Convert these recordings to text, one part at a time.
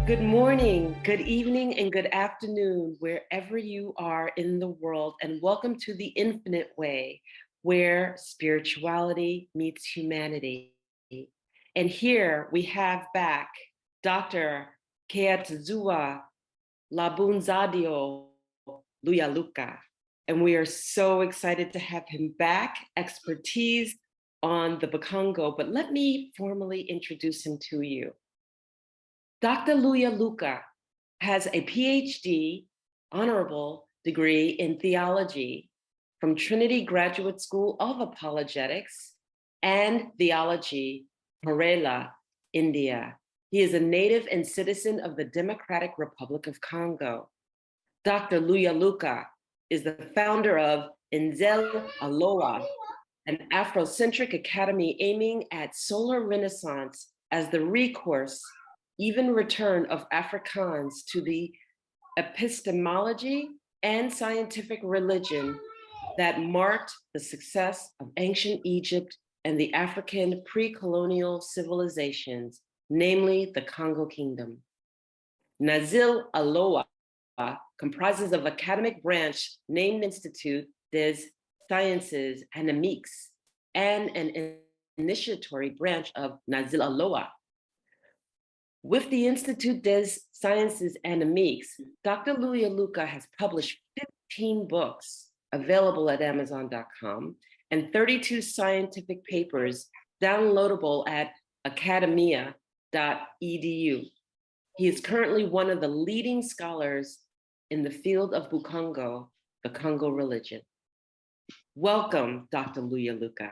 Good morning, good evening, and good afternoon, wherever you are in the world, and welcome to the Infinite Way, where spirituality meets humanity. And here we have back Dr. Kiatezua Lubanzadio Luyaluka. And we are so excited to have him back, expertise on the BUKØNGO. But let me formally introduce him to you. Dr. Luyaluka has a PhD honorable degree in theology from Trinity Graduate School of Apologetics and Theology, Kerala, India. He is a native and citizen of the Democratic Republic of Congo. Dr. Luyaluka is the founder of Nzel Aloha, an Afrocentric academy aiming at solar renaissance as the recourse, even return of Afrikaans to the epistemology and scientific religion that marked the success of ancient Egypt and the African pre-colonial civilizations, namely the Congo Kingdom. Nzel Aloha comprises of academic branch named Institut des Sciences Anamiques and an initiatory branch of Nzel Aloha. With the Institut des Sciences Anamiques, Dr. Luyaluka has published 15 books available at Amazon.com and 32 scientific papers downloadable at academia.edu. He is currently one of the leading scholars in the field of BUKØNGO, the Kongo religion. Welcome, Dr. Luyaluka.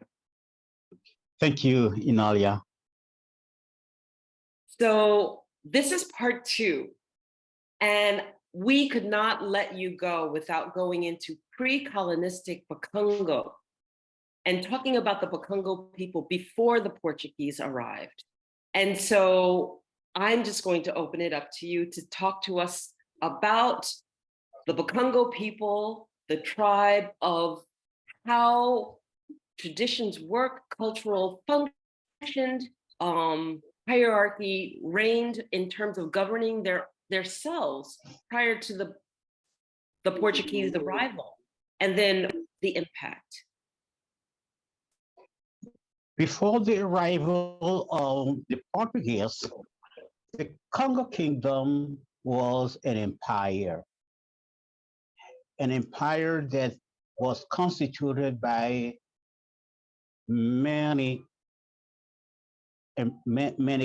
Thank you, Inalia. So this is part two, and we could not let you go without going into pre-colonistic BUKØNGO and talking about the BUKØNGO people before the Portuguese arrived. And so I'm just going to open it up to you to talk to us about the BUKØNGO people, the tribe, of how traditions work, cultural functioned, hierarchy reigned in terms of governing their selves prior to the Portuguese arrival, and then the impact. Before the arrival of the Portuguese, the Congo Kingdom was an empire that was constituted by many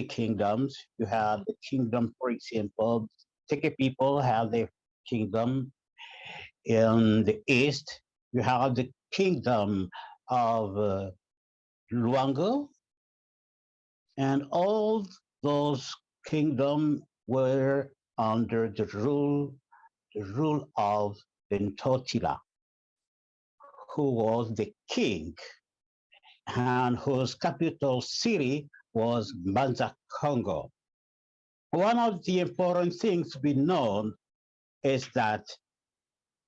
kingdoms. You had the kingdom, for example, Teke people had their kingdom in the east. You had the kingdom of Luango, and all those kingdoms were under the rule of the Ntotila, who was the king and whose capital city was Banza, Congo. One of the important things to be known is that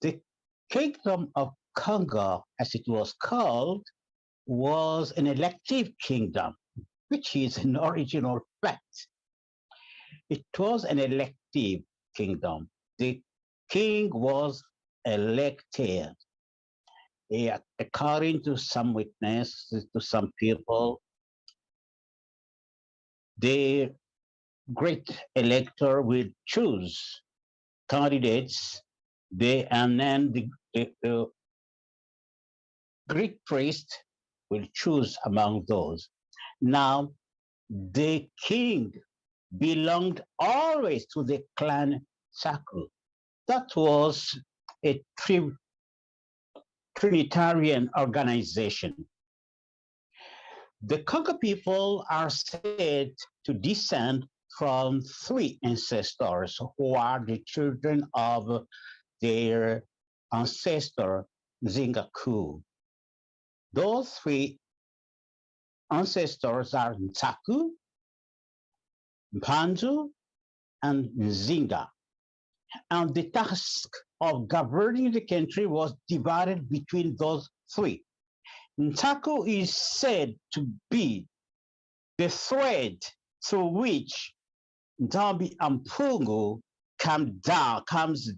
the kingdom of Congo, as it was called, was an elective kingdom, which is an original fact. It was an elective kingdom. The king was elected. According to some witnesses, to some people, the great elector will choose candidates, and then the Greek priest will choose among those. Now, the king belonged always to the clan circle. That was a Trinitarian organization. The Kongo people are said to descend from three ancestors who are the children of their ancestor, Zingaku. Those three ancestors are Ntaku, Mpanzu, and Nzinga. And the task of governing the country was divided between those three. Ntaku is said to be the thread through which Nzambi Ampungu comes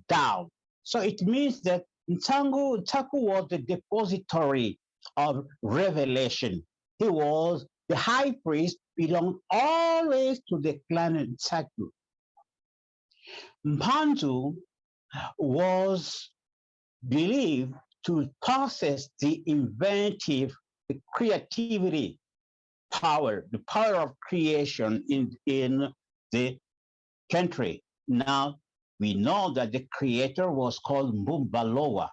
down. So it means that Ntaku was the depository of revelation. He was the high priest, belonged always to the clan Ntaku. Mpanzu was believed to possess the inventive, the creativity power, the power of creation in the country. Now, we know that the creator was called Mbumbalowa.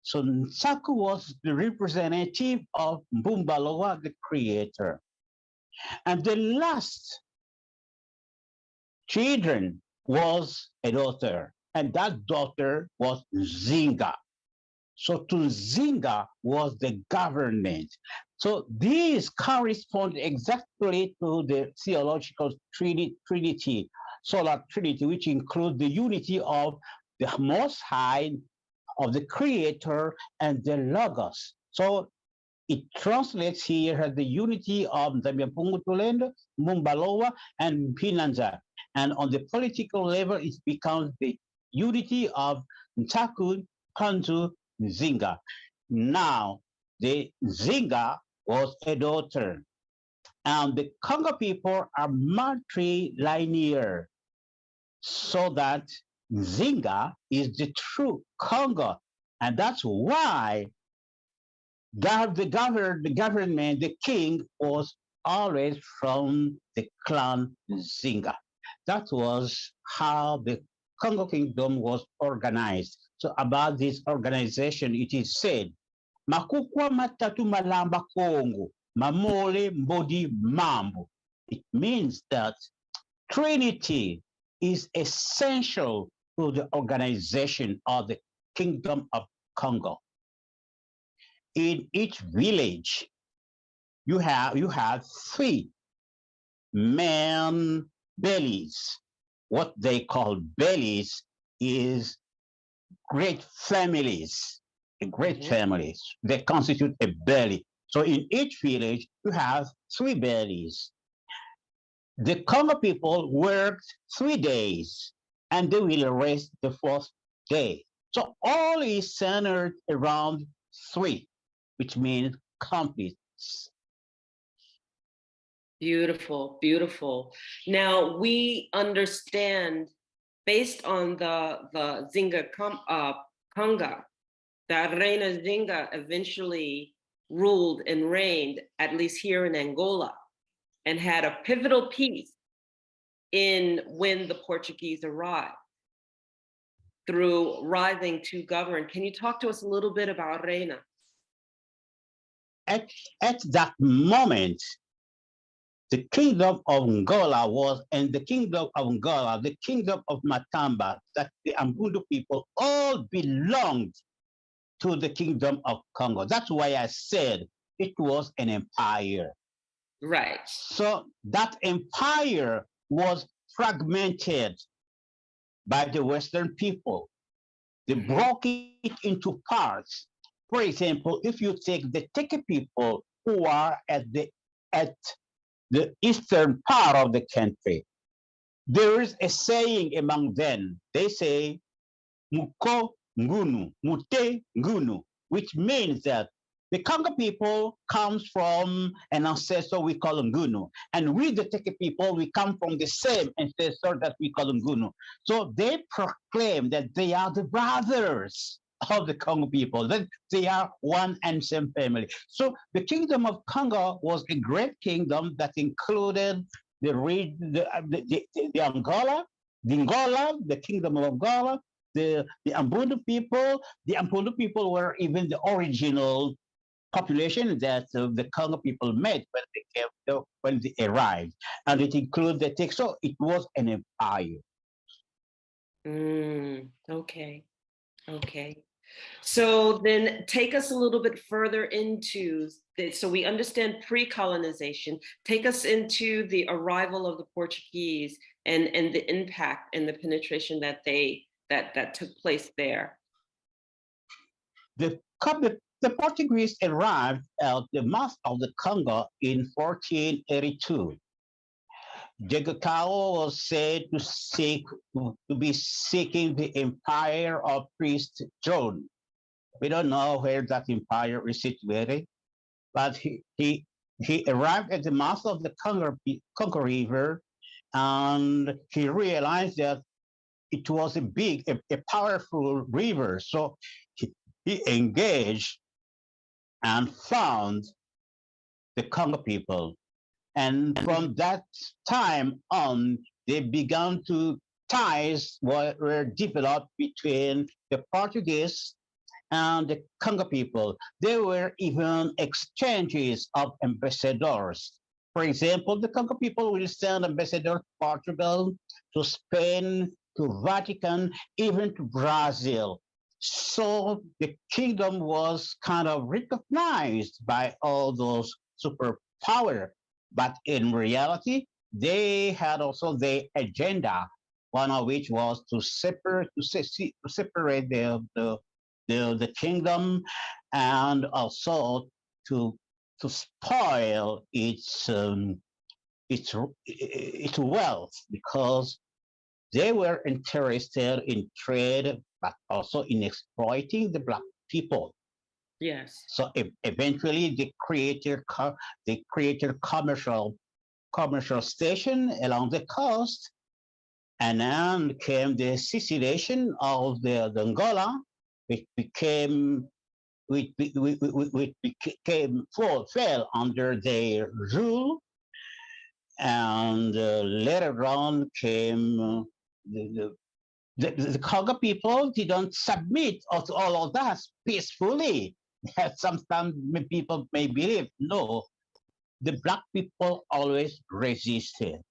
So Nsaku was the representative of Mbumbalowa, the creator. And the last children was a daughter, and that daughter was Zinga. So Tunzinga was the government. So these correspond exactly to the theological trinity, solar trinity, which includes the unity of the Most High, of the Creator, and the Logos. So it translates here as the unity of Nzambiampungu Tulendo, Mumbalowa, and Pinanza. And on the political level, it becomes the unity of Ntaku, Panzu, Zinga. Now, the Zinga was a daughter, and the Congo people are matrilinear, so that Zinga is the true Congo, and that's why the government, the king was always from the clan Zinga. That was how the Congo Kingdom was organized. So about this organization, it is said, Makukwa matatu malamba Kongo, mamole mbodi mambo. It means that Trinity is essential to the organization of the Kingdom of Congo. In each village, you have three main bellies. What they call bellies is great families, families. They constitute a belly. So in each village, you have three bellies. The Congo people worked 3 days, and they will rest the fourth day. So all is centered around three, which means complete. Beautiful, beautiful. Now we understand, based on the Zinga Conga, that Reina Zinga eventually ruled and reigned, at least here in Angola, and had a pivotal piece in when the Portuguese arrived through rising to govern. Can you talk to us a little bit about Reina? At that moment, the kingdom of Angola was, and the kingdom of Angola, the kingdom of Matamba, that the Ambundu people all belonged to the kingdom of Congo. That's why I said it was an empire. Right. So that empire was fragmented by the Western people. They broke it into parts. For example, if you take the Teke people who are at the eastern part of the country, there is a saying among them. They say, Muko Ngunu, Mute Ngunu, which means that the Congo people comes from an ancestor we call Ngunu. And we, the Teke people, we come from the same ancestor that we call Ngunu. So they proclaim that they are the brothers of the Congo people, that they are one and same family. So the kingdom of Congo was a great kingdom that included the Angola, the kingdom of Angola, the Ambundu people. The Ambundu people were even the original population that the Congo people met when they arrived, and it included the Teke. So it was an empire. Okay. Okay. So then take us a little bit further into this. So we understand pre-colonization. Take us into the arrival of the Portuguese and the impact and the penetration that that took place there. The Portuguese arrived at the mouth of the Congo in 1482. Jegukao was said to be seeking the empire of priest John. We don't know where that empire is situated, but he arrived at the mouth of the Congo River, and he realized that it was a powerful river. So he engaged and found the Congo people. And from that time on, they began to ties were developed between the Portuguese and the Congo people. There were even exchanges of ambassadors. For example, the Congo people will send ambassadors to Portugal, to Spain, to Vatican, even to Brazil. So the kingdom was kind of recognized by all those superpower. But in reality, they had also their agenda, one of which was to separate the kingdom, and also to spoil its wealth, because they were interested in trade, but also in exploiting the black people. Yes. So eventually they created commercial station along the coast, and then came the secession of the Angola, which became fell under their rule, and later on came the Kongo people didn't submit to all of that peacefully. Sometimes people may believe, no, the black people always resisted.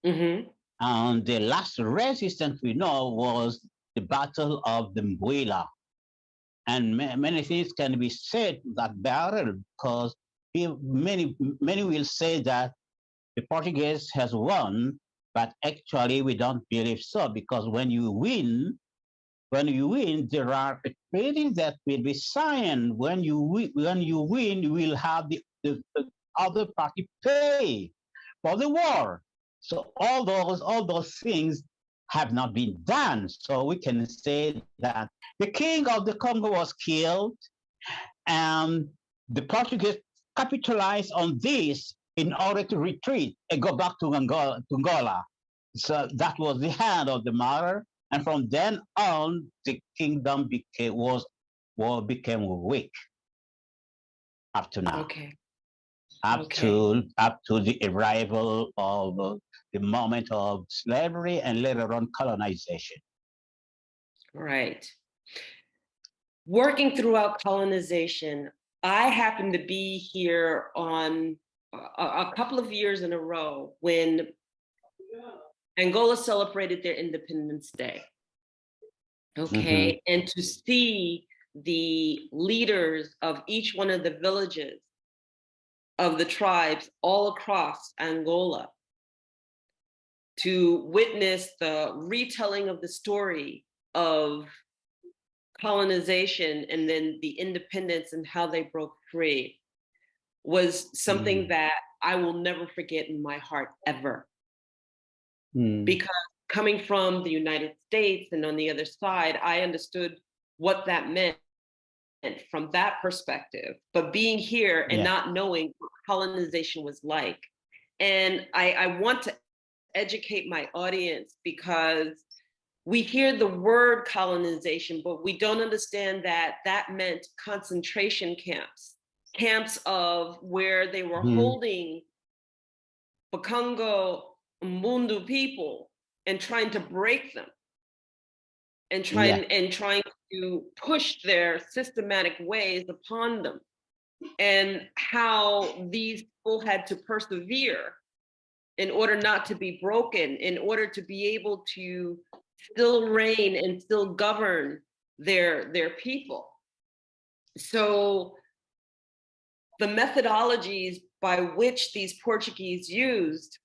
Mm-hmm. And the last resistance we know was the Battle of the Mbuila. And many things can be said that battle, because many will say that the Portuguese has won, but actually we don't believe so, because when you win, there are treaties that will be signed. When you win, you will have the other party pay for the war. So all those things have not been done. So we can say that the king of the Congo was killed, and the Portuguese capitalized on this in order to retreat and go back to Angola. So that was the hand of the matter. And from then on, the kingdom became weak up to now, Okay. up Okay. to the arrival of the moment of slavery and later on colonization. Right. Working throughout colonization, I happened to be here on a couple of years in a row when Angola celebrated their Independence Day. Okay. Mm-hmm. And to see the leaders of each one of the villages of the tribes all across Angola, to witness the retelling of the story of colonization and then the independence and how they broke free, was something that I will never forget in my heart ever. Because coming from the United States and on the other side, I understood what that meant from that perspective. But being here and not knowing what colonization was like. And I want to educate my audience, because we hear the word colonization, but we don't understand that that meant concentration camps, camps of where they were holding BUKØNGO Mbundu people and trying to break them and trying to push their systematic ways upon them, and how these people had to persevere in order not to be broken, in order to be able to still reign and still govern their people. So the methodologies by which these Portuguese used,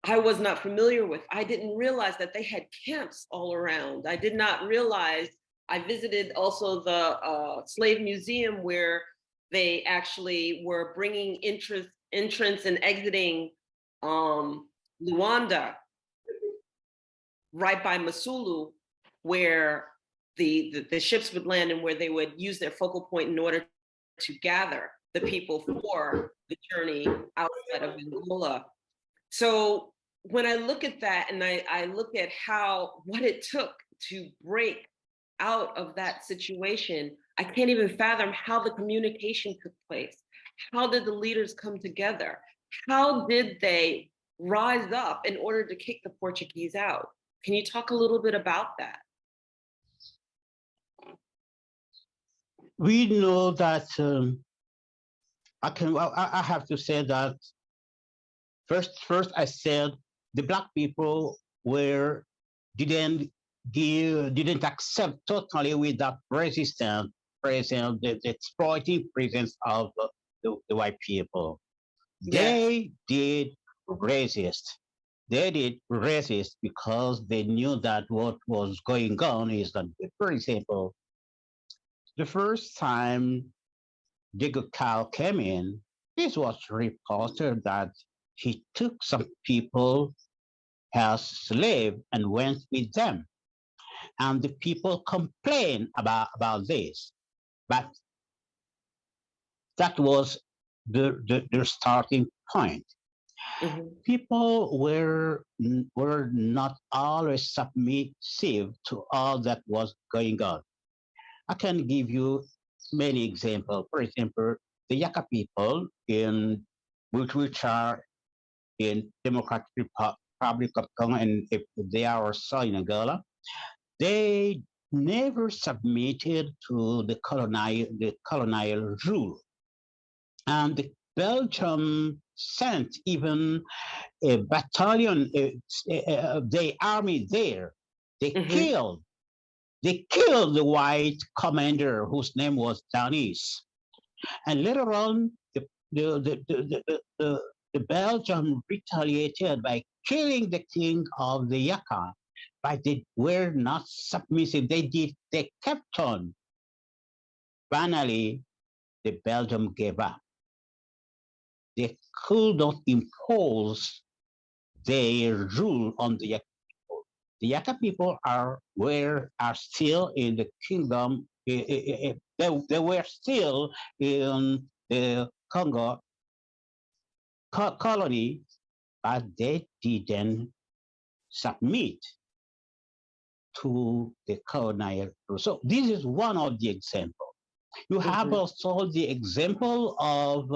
I was not familiar with. I didn't realize that they had camps all around. I did not realize. I visited also the slave museum, where they actually were bringing entrance and exiting Luanda, right by Masulu, where the ships would land and where they would use their focal point in order to gather the people for the journey outside of Angola. So when I look at that and I look at what it took to break out of that situation, I can't even fathom how the communication took place. How did the leaders come together? How did they rise up in order to kick the Portuguese out? Can you talk a little bit about that? We know that I have to say that first I said the black people didn't accept totally with that resistance presence, the exploiting presence of the white people. Yes. They did resist. They did resist because they knew that what was going on is that, for example, the first time Diego Cal came in, this was reported that he took some people as slaves and went with them. And the people complained about this. But that was the starting point. Mm-hmm. People were not always submissive to all that was going on. I can give you many examples. For example, the Yaka people which are in Democratic Republic of Congo, and if they are also in Angola, they never submitted to the colonial rule. And the Belgium sent even a battalion, the army there. They Mm-hmm. killed they killed the white commander whose name was Danis. And later on, the Belgium retaliated by killing the king of the Yaka, but they were not submissive. They kept on. Finally, the Belgium gave up. They could not impose their rule on the Yaka people. The Yaka people are still in the kingdom. They were still in the Congo colony, but they didn't submit to the colonial rule. So this is one of the examples. You have Mm-hmm. also the example of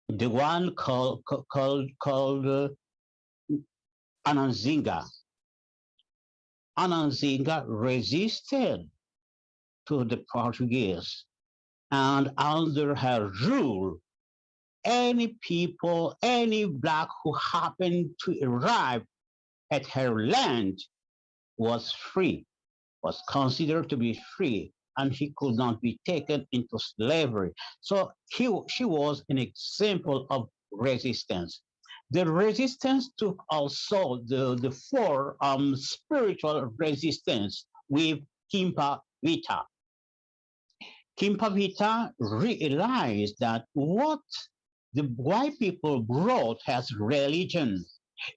the one called Ananzinga. Ananzinga resisted to the Portuguese, and under her rule, any black who happened to arrive at her land was free, was considered to be free, and he could not be taken into slavery. So she was an example of resistance. The resistance took also the form spiritual resistance with Kimpa Vita. Kimpa Vita realized that what the white people brought as religion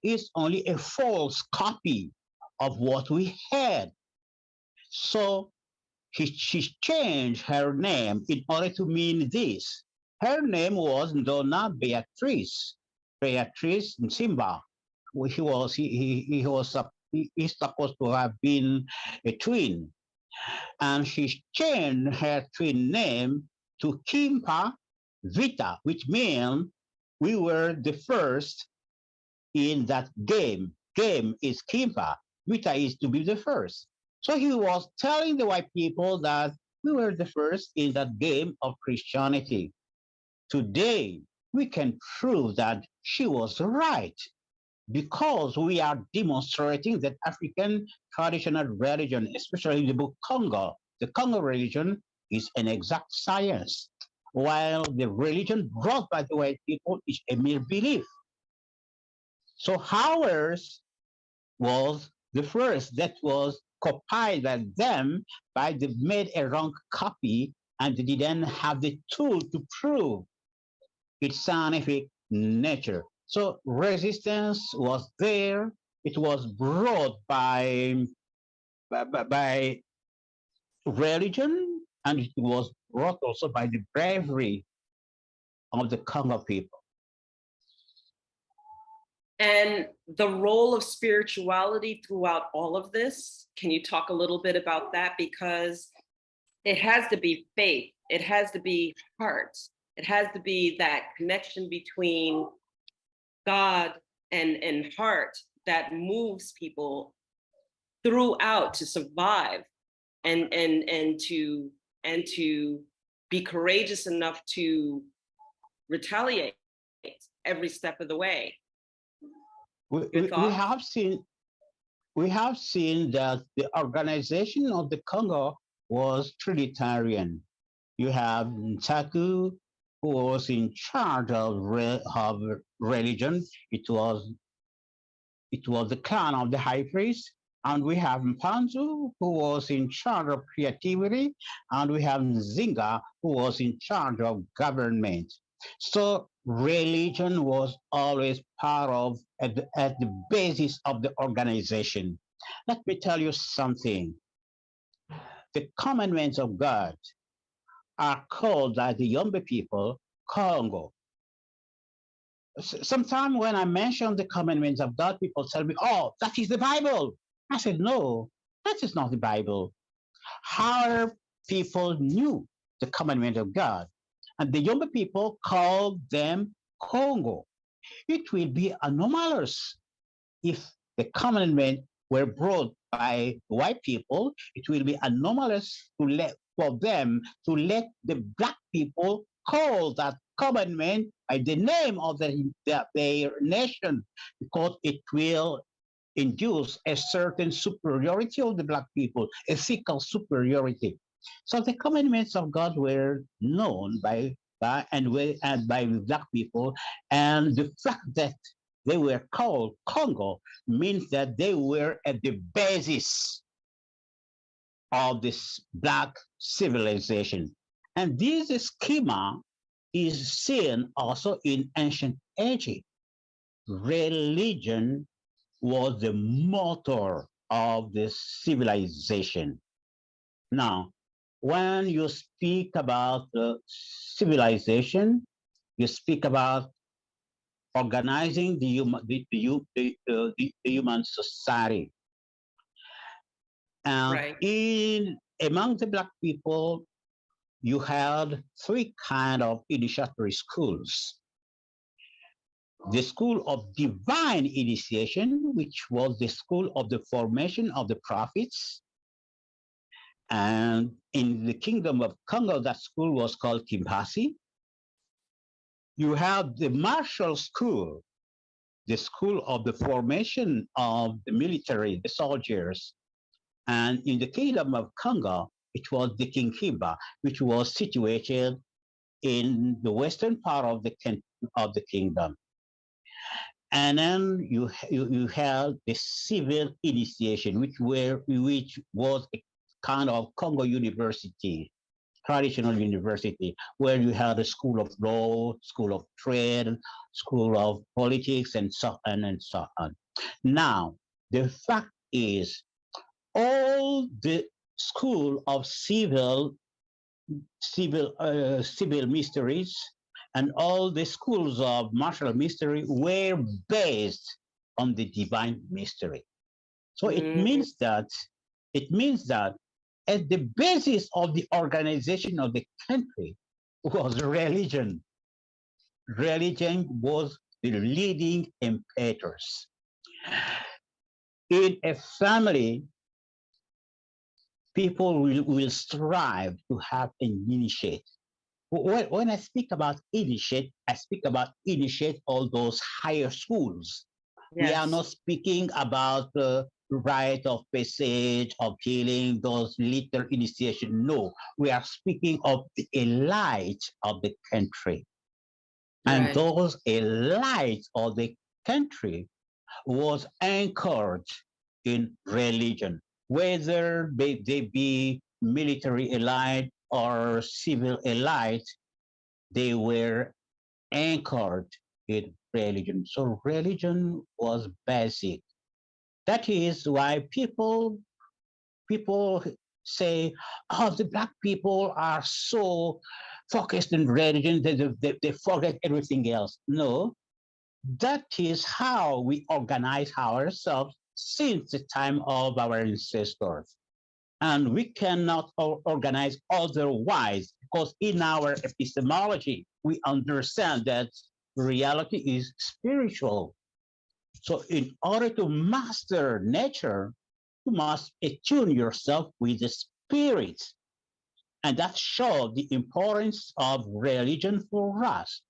is only a false copy of what we had. So she changed her name in order to mean this. Her name was Donna Beatrice Simba. He's supposed to have been a twin, and she changed her twin name to Kimpa Vita, which means we were the first in that game. Game is Kimpa, Vita is to be the first. So he was telling the white people that we were the first in that game of Christianity. Today, we can prove that she was right because we are demonstrating that African traditional religion, especially the BUKＯNGO, the Congo religion, is an exact science, while the religion brought by the white people is a mere belief. So ours was the first that was copied by them, but they made a wrong copy and they didn't have the tool to prove its scientific nature. So resistance was there. It was brought by religion, and it was brought also by the bravery of the Kongo people. And the role of spirituality throughout all of this, can you talk a little bit about that? Because it has to be faith, it has to be heart, it has to be that connection between God and heart that moves people throughout to survive and to be courageous enough to retaliate every step of the way. We, Your we, we thoughts? have seen we have seen that the organization of the Congo was Trinitarian. You have Ntaku, who was in charge of religion. It was the clan of the high priest. And we have Mpanzu, who was in charge of creativity. And we have Nzinga, who was in charge of government. So religion was always part of at the basis of the organization. Let me tell you something. The commandments of God are called by the Yombe people Kongo. Sometimes when I mention the commandments of God, people tell me, oh, that is the Bible. I said, no, that is not the Bible. Our people knew the commandment of God, and the Yombe people called them Kongo. It will be anomalous if the commandment were brought by white people. It will be anomalous for them to let the black people call that commandment by the name of their nation, because it will induce a certain superiority of the black people, ethical superiority. So the commandments of God were known by black people, and the fact that they were called Congo means that they were at the basis of this black civilization. And this schema is seen also in ancient Egypt. Religion was the motor of the civilization. Now, when you speak about civilization, you speak about organizing the human society. And Right. among the black people, you had three kind of initiatory schools. The school of divine initiation, which was the school of the formation of the prophets. And in the kingdom of Congo, that school was called Kimpasi. You have the martial school, the school of the formation of the military, the soldiers. And in the kingdom of Congo, it was the Kinkiba, which was situated in the western part of the kingdom. And then you have the civil initiation, which was a kind of Congo University, traditional university, where you had a school of law, school of trade, school of politics, and so on and so on. Now, the fact is, all the school of civil mysteries and all the schools of martial mystery were based on the divine mystery. So it means that at the basis of the organization of the country was religion. Religion was the leading impetus. In a family, people will strive to have an initiate. When I speak about initiate, I speak about initiate all those higher schools. We are Yes. not speaking about the rite of passage, of healing, those little initiation. No, we are speaking of the elite of the country. And Right. those elites of the country was anchored in religion, whether they be military elite or civil elite, they were anchored in religion. So religion was basic. That is why people say, oh, the black people are so focused in religion that they forget everything else. No, that is how we organize ourselves since the time of our ancestors. And we cannot organize otherwise because in our epistemology, we understand that reality is spiritual. So in order to master nature, you must attune yourself with the spirit. And that shows the importance of religion for us.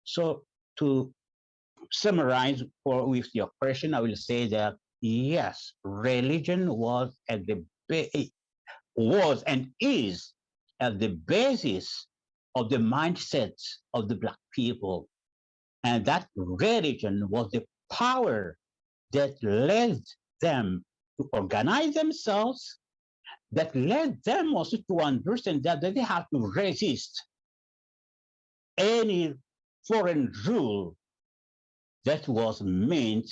So to summarize with your question, I will say that yes, religion was and is at the basis of the mindsets of the black people. And that religion was the power that led them to organize themselves, that led them also to understand that they have to resist any foreign rule that was meant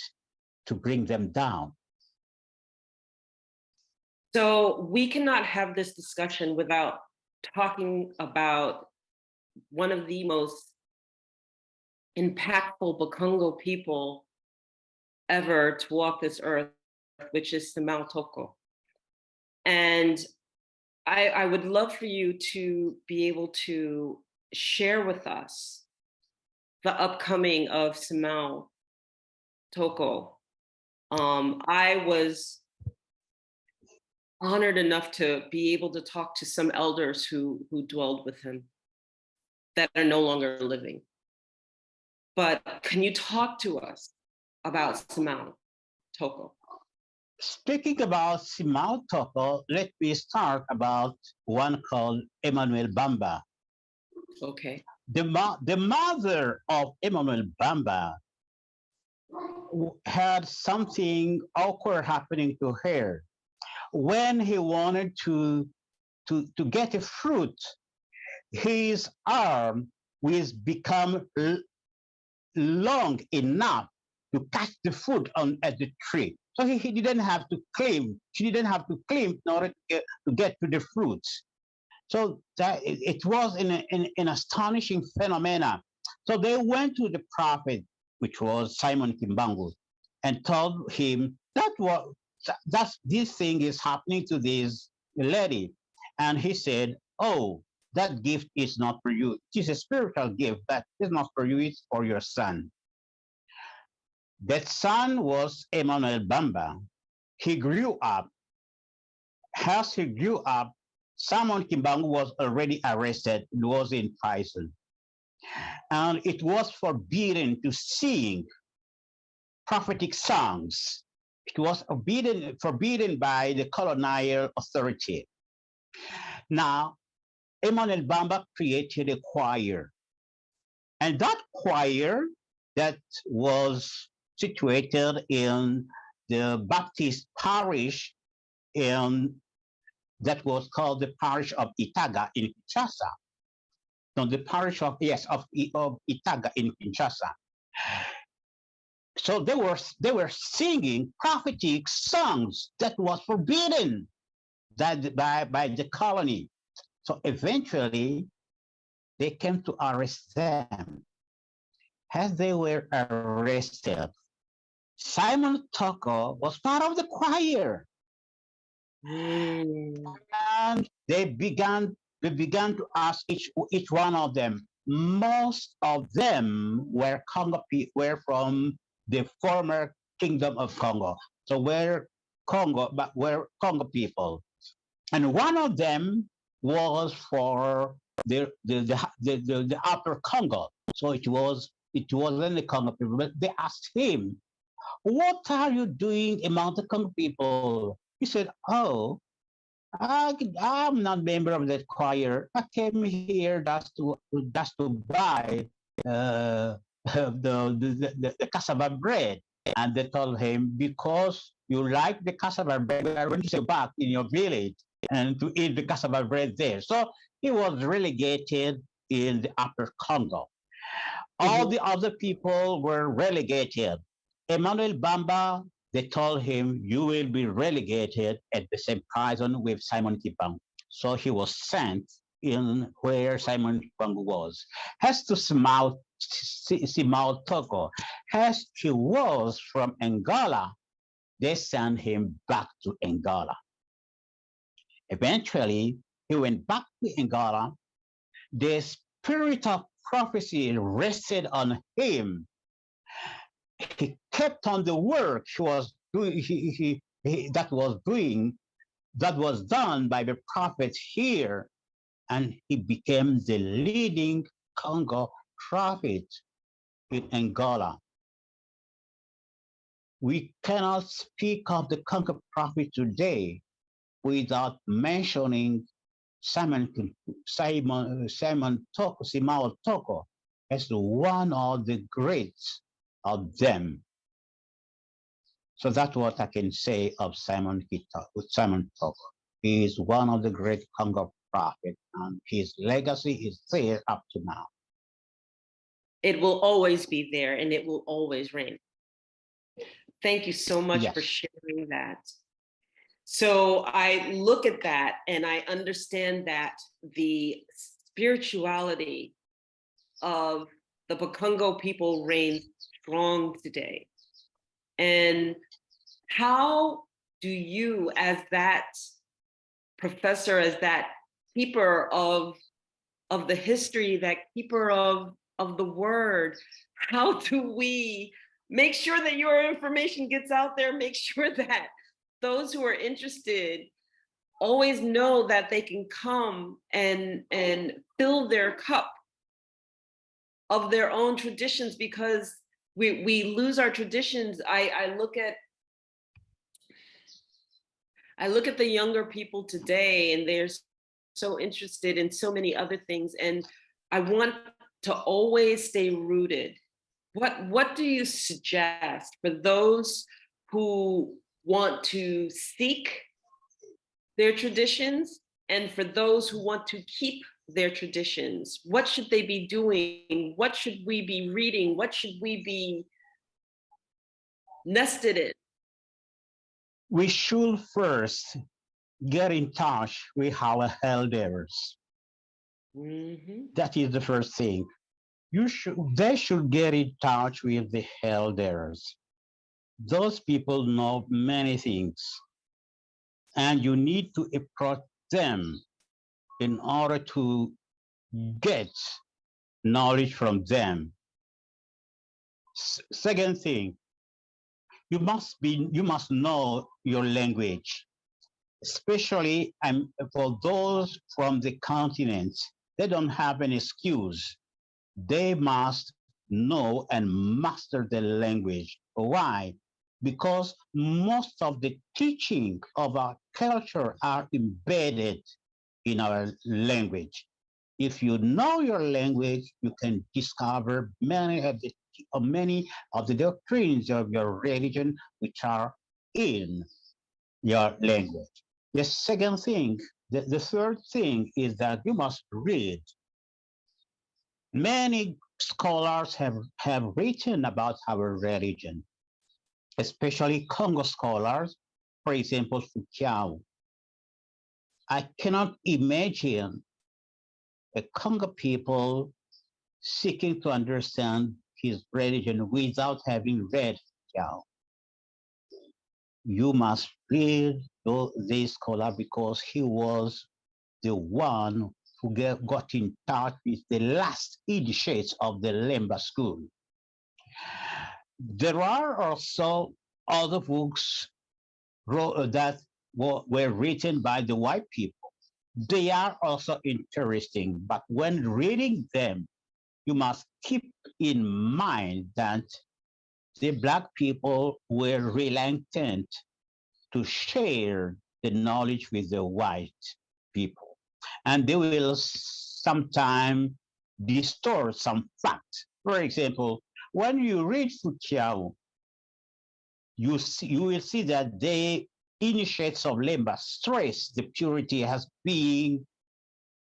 to bring them down. So we cannot have this discussion without talking about one of the most impactful BUKØNGO people ever to walk this earth, which is Simao Toko. And I would love for you to be able to share with us the upcoming of Simao Toko. I was honored enough to be able to talk to some elders who dwelled with him that are no longer living. But can you talk to us about Simao Toko? Speaking about Simao Toko, let me start about one called Emmanuel Bamba. Okay. The mother of Emmanuel Bamba had something awkward happening to her. When he wanted to get a fruit, his arm was become long enough to catch the fruit at the tree. So he didn't have to climb. She didn't have to climb in order to get to the fruits. So that it was an astonishing phenomena. So they went to the prophet, which was Simon Kimbangu, and told him that this thing is happening to this lady. And he said, oh, that gift is not for you. It is a spiritual gift, but it's not for you, it's for your son. That son was Emmanuel Bamba. He grew up. As he grew up, Simon Kimbangu was already arrested and was in prison. And it was forbidden to sing prophetic songs. It was forbidden by the colonial authority. Now, Emmanuel Bamba created a choir. And that choir that was situated in the Baptist parish that was called the parish of Itaga in Kinshasa. So the parish of Itaga in Kinshasa. So they were singing prophetic songs that was forbidden by the colony. So eventually they came to arrest them. As they were arrested, Simon Toko was part of the choir. And they began to ask each one of them. Most of them were from the former kingdom of Congo. So were Congo people. And one of them was for the upper Congo. So it wasn't the Congo people, but they asked him, what are you doing among the Congo people? He said, oh, I'm not a member of that choir. I came here just to buy the cassava bread. And they told him, because you like the cassava bread, we are going to send you back in your village and to eat the cassava bread there. So he was relegated in the upper Congo. All the other people were relegated. Emmanuel Bamba, they told him, you will be relegated at the same prison with Simon Kipang. So he was sent in where Simon Kipang was. As to Simao Toko, as he was from Angola, they sent him back to Angola. Eventually, he went back to Angola. The spirit of prophecy rested on him. He kept on the work he was doing, that was done by the prophets here, and he became the leading Congo prophet in Angola. We cannot speak of the Congo prophet today without mentioning Simon Simao Toko as one of the greats of them. So that's what I can say of Simon Toko. He is one of the great Congo prophets, and his legacy is there up to now. It will always be there, and it will always reign. Thank you so much for sharing that. So I look at that and I understand that the spirituality of the BUKØNGO people reigns strong today. And how do you, as that professor, as that keeper of the history, that keeper of the word, how do we make sure that your information gets out there, make sure that those who are interested always know that they can come and fill their cup of their own traditions, because we lose our traditions. I look at the younger people today, and they're so interested in so many other things, and I want to always stay rooted. What do you suggest for those who want to seek their traditions, and for those who want to keep their traditions? What should they be doing? What should we be reading? What should we be nested in? We should first get in touch with our elders. That is the first thing. They should get in touch with the elders. Those people know many things, and you need to approach them in order to get knowledge from them. Second thing, you must know your language, especially for those from the continent. They don't have an excuse. They must know and master the language. Why? Because most of the teaching of our culture are embedded in our language. If you know your language, you can discover many of the doctrines of your religion which are in your language. The second thing, the third thing is that you must read. Many scholars have written about our religion, especially Congo scholars, for example, Fukiao. I cannot imagine a Congo people seeking to understand his religion without having read Fukiao. You must read this scholar because he was the one who got in touch with the last initiates of the Lemba school. There are also other books that were written by the white people. They are also interesting, but when reading them, you must keep in mind that the Black people were reluctant to share the knowledge with the white people, and they will sometimes distort some facts. For example, when you read Fukiao, you will see that the initiates of Lemba stress the purity as being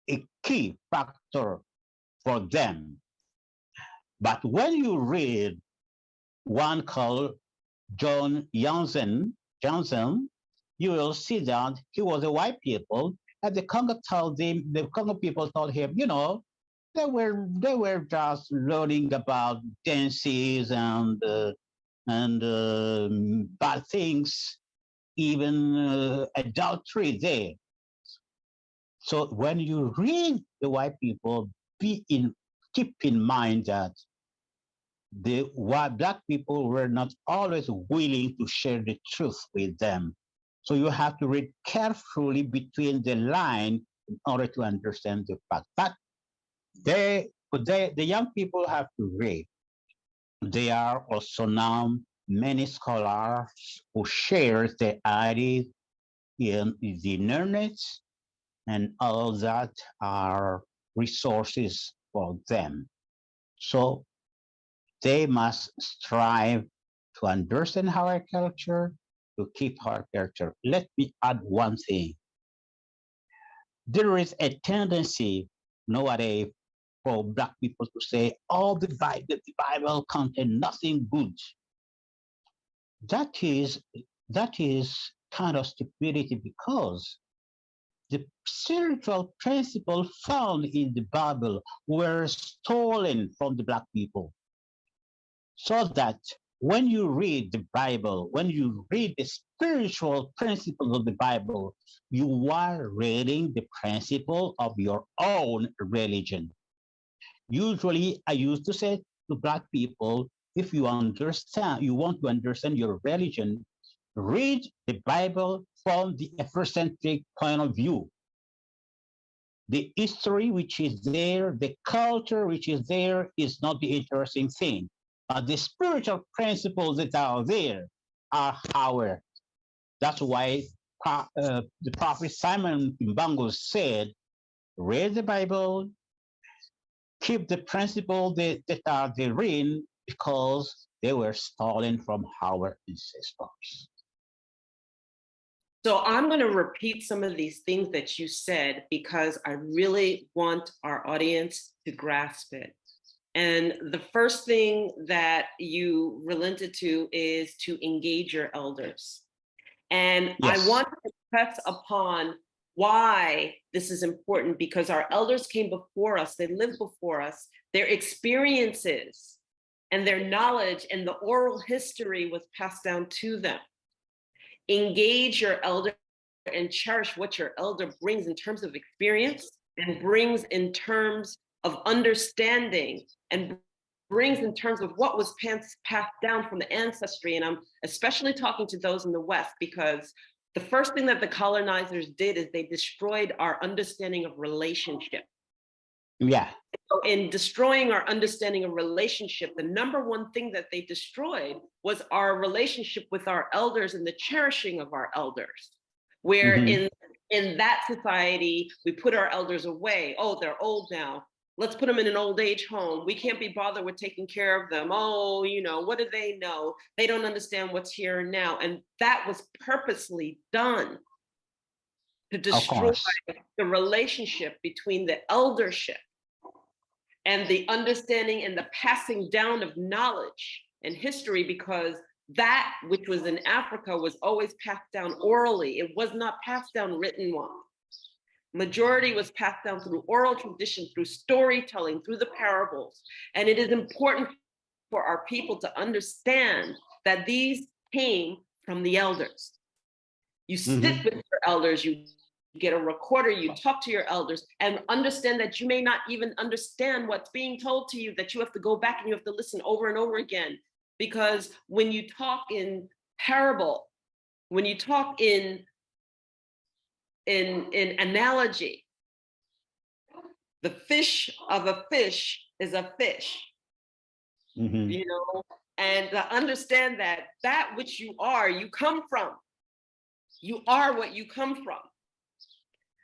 a key factor for them. But when you read one called Johnson, you will see that he was a white people, and the Congo people told him, they were just learning about dances and bad things, even adultery there. So when you read the white people, keep in mind that the white black people were not always willing to share the truth with them. So you have to read carefully between the line in order to understand the fact. But the young people have to read. There are also now many scholars who share their ideas in the internet, and all that are resources for them. So they must strive to understand our culture, to keep our culture. Let me add one thing. There is a tendency nowadays for Black people to say, oh, the Bible contains nothing good. That is kind of stupidity, because the spiritual principles found in the Bible were stolen from the Black people. So that when you read the Bible, when you read the spiritual principles of the Bible, you are reading the principle of your own religion. Usually, I used to say to Black people, if you want to understand your religion, read the Bible from the Afrocentric point of view. The history which is there, the culture which is there is not the interesting thing. But the spiritual principles that are there are ours. That's why the prophet Simon Kimbango said, read the Bible, keep the principles that are therein, because they were stolen from our ancestors. So I'm going to repeat some of these things that you said because I really want our audience to grasp it. And the first thing that you relented to is to engage your elders. And Yes. I want to press upon why this is important, because our elders came before us, they lived before us, their experiences and their knowledge and the oral history was passed down to them. Engage your elder and cherish what your elder brings in terms of experience and brings in terms of understanding and brings in terms of what was passed down from the ancestry. And I'm especially talking to those in the West, because the first thing that the colonizers did is they destroyed our understanding of relationship. Yeah. So in destroying our understanding of relationship, the number one thing that they destroyed was our relationship with our elders and the cherishing of our elders. Where in that society, we put our elders away. Oh, they're old now. Let's put them in an old age home. We can't be bothered with taking care of them. Oh, what do they know? They don't understand what's here and now. And that was purposely done to destroy the relationship between the eldership and the understanding and the passing down of knowledge and history, because that which was in Africa was always passed down orally. It was not passed down written one. Majority was passed down through oral tradition, through storytelling, through the parables. And it is important for our people to understand that these came from the elders. You sit with your elders, you get a recorder, you talk to your elders, and understand that you may not even understand what's being told to you, that you have to go back and you have to listen over and over again. Because when you talk in parable, when you talk in analogy, the fish of a fish is a fish, and to understand that which you are, you come from. You are what you come from.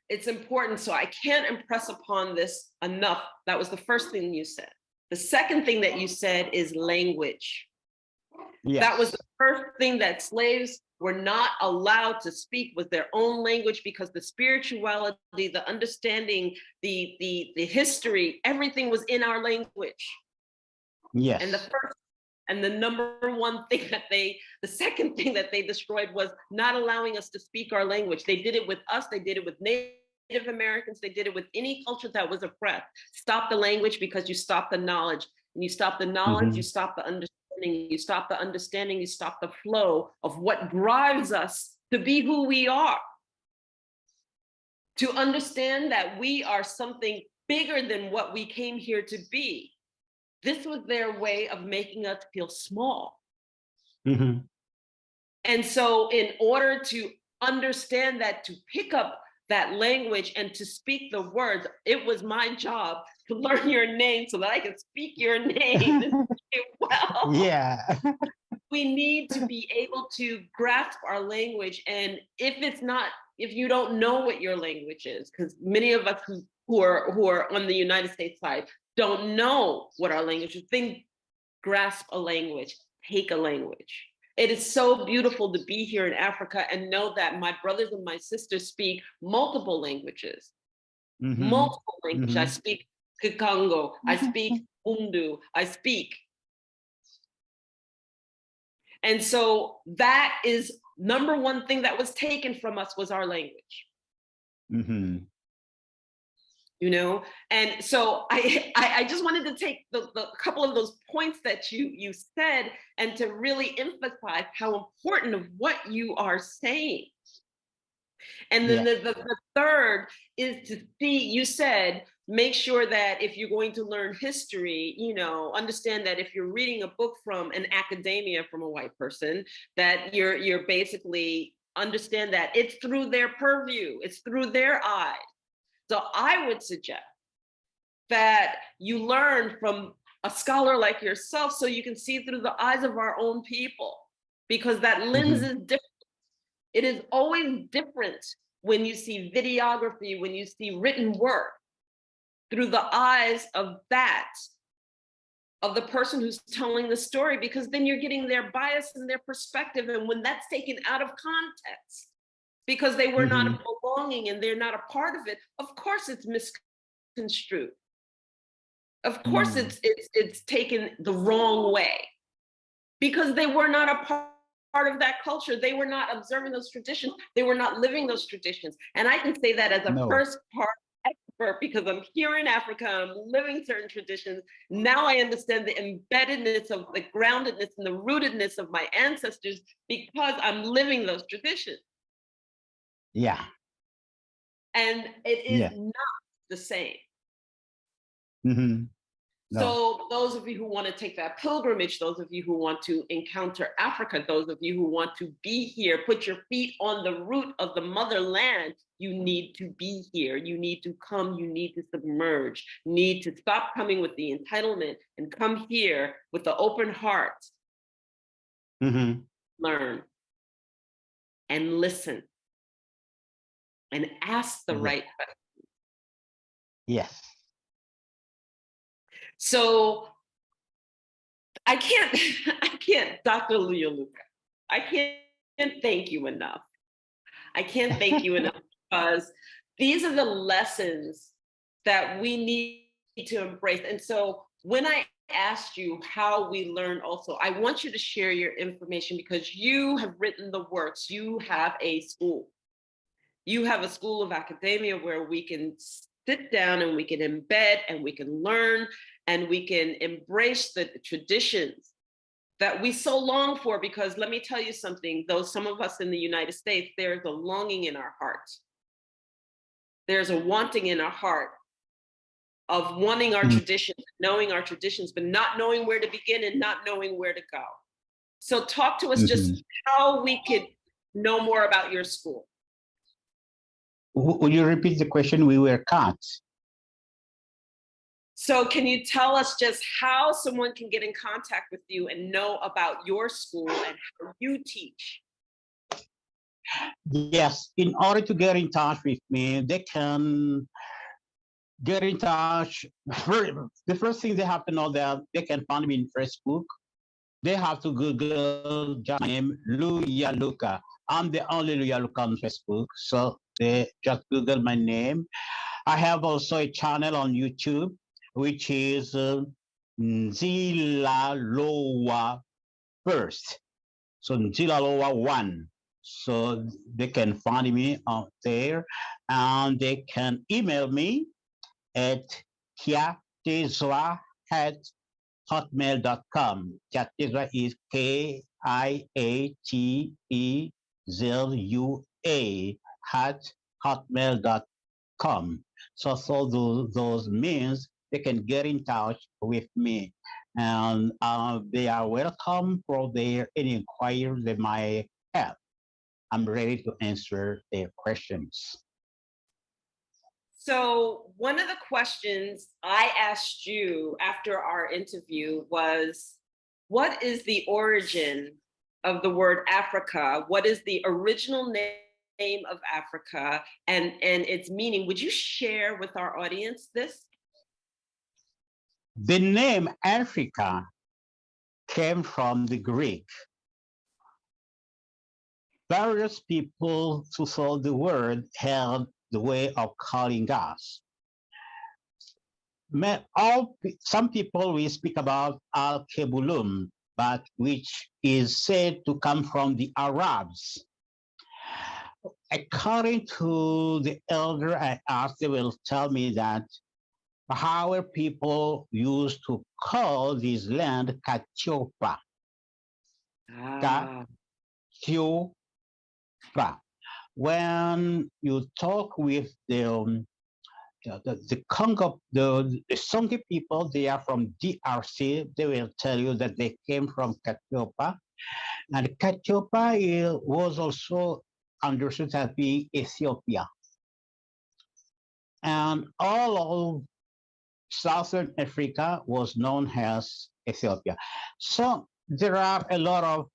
It's important. So I can't impress upon this enough. That was the first thing you said. The second thing that you said is language. Yes. That was the first thing that slaves were not allowed to speak, was their own language, because the spirituality, the understanding, the history, everything was in our language. Yes. And the number one thing the second thing that they destroyed was not allowing us to speak our language. They did it with us, they did it with Native Americans, they did it with any culture that was oppressed. Stop the language because you stop the knowledge. And you stop the knowledge, you stop the understanding, you stop the understanding, you stop the flow of what drives us to be who we are. To understand that we are something bigger than what we came here to be. This was their way of making us feel small. And so in order to understand that, to pick up that language and to speak the words, it was my job to learn your name so that I could speak your name and speak it well. Yeah. We need to be able to grasp our language. And if you don't know what your language is, because many of us who are on the United States side don't know what our language is, then grasp a language, take a language. It is so beautiful to be here in Africa and know that my brothers and my sisters speak multiple languages. Multiple languages. I speak Kikongo, I speak Undu, I speak. And so that is number one thing that was taken from us was our language. You know, and so I just wanted to take the couple of those points that you said and to really emphasize how important of what you are saying. And then the third is to see, you said, make sure that if you're going to learn history, you know, understand that if you're reading a book from an academia from a white person, that you're basically understand that it's through their purview, it's through their eyes. So I would suggest that you learn from a scholar like yourself so you can see through the eyes of our own people, because that lens is different. It is always different when you see videography, when you see written work through the eyes of the person who's telling the story, because then you're getting their bias and their perspective. And when that's taken out of context, because they were not belonging and they're not a part of it, of course it's misconstrued. Of course it's taken the wrong way, because they were not a part of that culture. They were not observing those traditions. They were not living those traditions. And I can say that as a first part expert, because I'm here in Africa, I'm living certain traditions. Now I understand the embeddedness of the groundedness and the rootedness of my ancestors, because I'm living those traditions. Yeah. And it is not the same. No. So those of you who want to take that pilgrimage, those of you who want to encounter Africa, those of you who want to be here, put your feet on the root of the motherland, you need to be here. You need to come, you need to submerge, need to stop coming with the entitlement and come here with the open heart. Learn and listen and ask the right questions. Yes. So I can't, Dr. Luyaluka, I can't thank you enough. I can't thank you enough, because these are the lessons that we need to embrace. And so when I asked you how we learn also, I want you to share your information, because you have written the works. You have a school. You have a school of academia where we can sit down and we can embed and we can learn and we can embrace the traditions that we so long for. Because let me tell you something, though some of us in the United States, there's a longing in our hearts. There's a wanting in our heart of wanting our traditions, knowing our traditions, but not knowing where to begin and not knowing where to go. So talk to us just how we could know more about your school. Will you repeat the question? We were cut. So can you tell us just how someone can get in contact with you and know about your school and how you teach? Yes, in order to get in touch with me, they can get in touch. The first thing they have to know that they can find me in Facebook. They have to Google just my name, Luyaluka. I'm the only Luyaluka on Facebook, so they just Google my name. I have also a channel on YouTube, which is Nzilaloa first. So Nzilaloa 1. So they can find me out there, and they can email me at Kiatezua at hotmail.com. Kiatezua is Kiatezua at hotmail.com. So those means they can get in touch with me, and they are welcome for any inquiry they might have. I'm ready to answer their questions. So one of the questions I asked you after our interview was, what is the origin of the word Africa? What is the original name of Africa and its meaning? Would you share with our audience this? The name Africa came from the Greek. Various people who saw the word had the way of calling us. Some people will speak about Al-Kebulum, but which is said to come from the Arabs. According to the elder I asked, they will tell me that our people used to call this land Katiopa. Katiopa. When you talk with the Kongo, the Songi people, they are from DRC, they will tell you that they came from Katiopa. And Katiopa was also understood as being Ethiopia. And all of Southern Africa was known as Ethiopia. So there are a lot of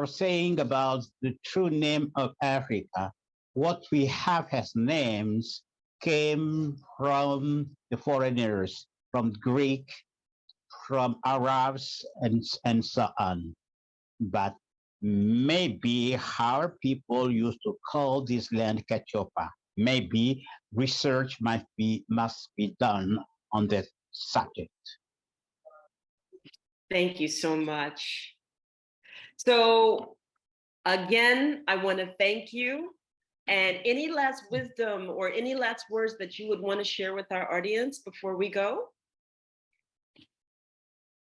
saying about the true name of Africa. What we have as names came from the foreigners, from Greek, from Arabs, and so on. But maybe our people used to call this land Katiopa. Maybe research must be done on that subject. Thank you so much. So again, I want to thank you. And any last wisdom or any last words that you would want to share with our audience before we go?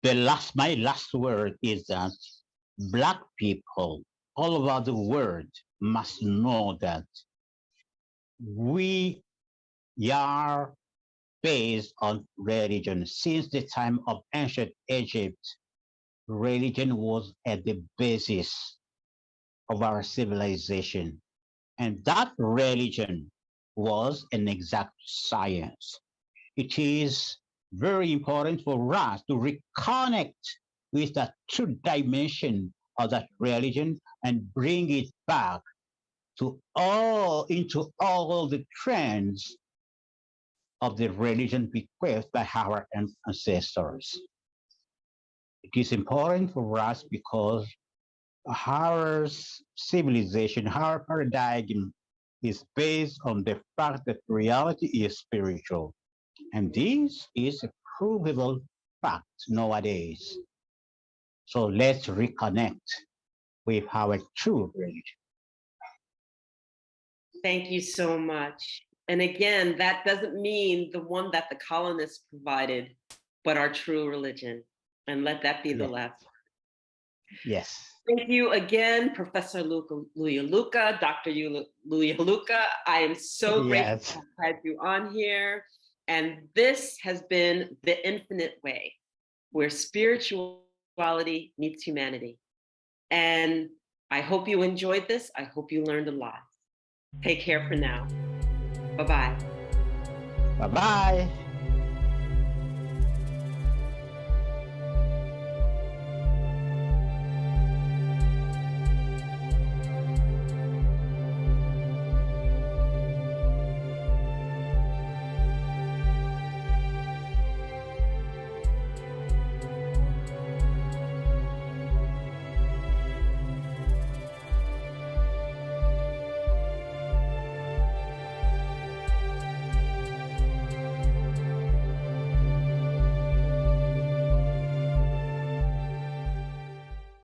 My last word is that Black people all over the world must know that we are based on religion. Since the time of ancient Egypt, religion was at the basis of our civilization. And that religion was an exact science. It is very important for us to reconnect with that true dimension of that religion and bring it back into all the trends of the religion bequeathed by our ancestors. It is important for us because our civilization, our paradigm is based on the fact that reality is spiritual. And this is a provable fact nowadays. So let's reconnect with our true religion. Thank you so much. And again, that doesn't mean the one that the colonists provided, but our true religion. And let that be the last one. Yes. Thank you again, Professor Luyaluka, Dr. Luyaluka. I am so grateful to have had you on here. And this has been The Infinite Way, where spirituality meets humanity. And I hope you enjoyed this. I hope you learned a lot. Take care for now. Bye-bye. Bye-bye.